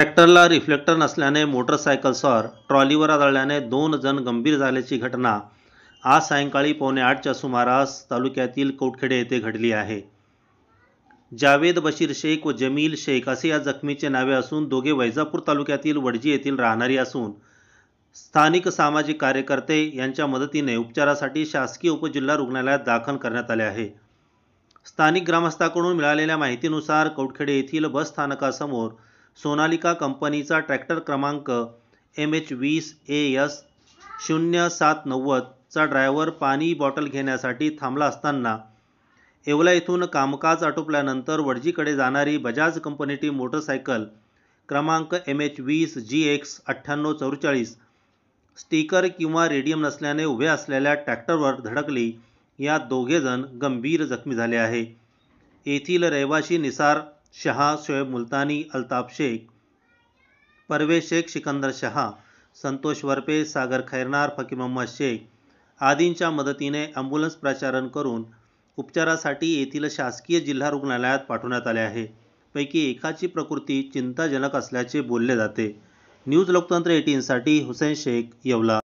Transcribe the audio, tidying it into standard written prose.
ट्रॅक्टरला रिफ्लेक्टर नसल्याने मोटरसायकलसवार ट्रॉलीवर आदळल्याने 2 जण गंभीर झाल्याची घटना आज सायंकाळी 7:45च्या सुमारास तालुक्यातील कौटखेडे येथे घडली आहे। जावेद बशीर शेख व जमील शेख असे या जखमीचे नावे असून दोघे वैजापूर तालुक्यातील वडजी येथील राहणारी असून स्थानिक सामाजिक कार्यकर्ते यांच्या मदतीने उपचारासाठी शासकीय उपजिल्हा रुग्णालयात दाखल करण्यात आले आहे। स्थानिक ग्रामस्थांकडून मिळालेल्या माहितीनुसार कौटखेडे येथील बस स्थानकासमोर सोनालिका कंपनीचा ट्रॅक्टर क्रमांक MH20 AS 0790 चा ड्रायव्हर पाणी बॉटल घेण्यासाठी थांबला असताना येवला येथून कामकाज आटोपल्यानंतर वडजीकडे जाणारी बजाज कंपनीची मोटरसायकल क्रमांक MH20 GX 9844 स्टिकर किंवा रेडियम नसल्याने उभे असलेल्या ट्रॅक्टरवर धडकली। यात दोघे जण गंभीर जखमी झाले आहे। येथील रहिवासी निसार शहा, शोएब मुल्तानी, अल्ताफ शेख, परवेश शेख, सिकंदर शहा, संतोष वरपे, सागर खैरनार, फकीर मोहम्मद शेख आदींच्या मदतीने ॲम्ब्युलन्स प्रचारण करून उपचारासाठी येथील शासकीय जिल्हा रुग्णालयात पाठवण्यात आले आहे। पैकी एकाची प्रकृती चिंताजनक असल्याचे बोलले जाते। न्यूज लोकतंत्र 18 साठी हुसेन शेख, येवला।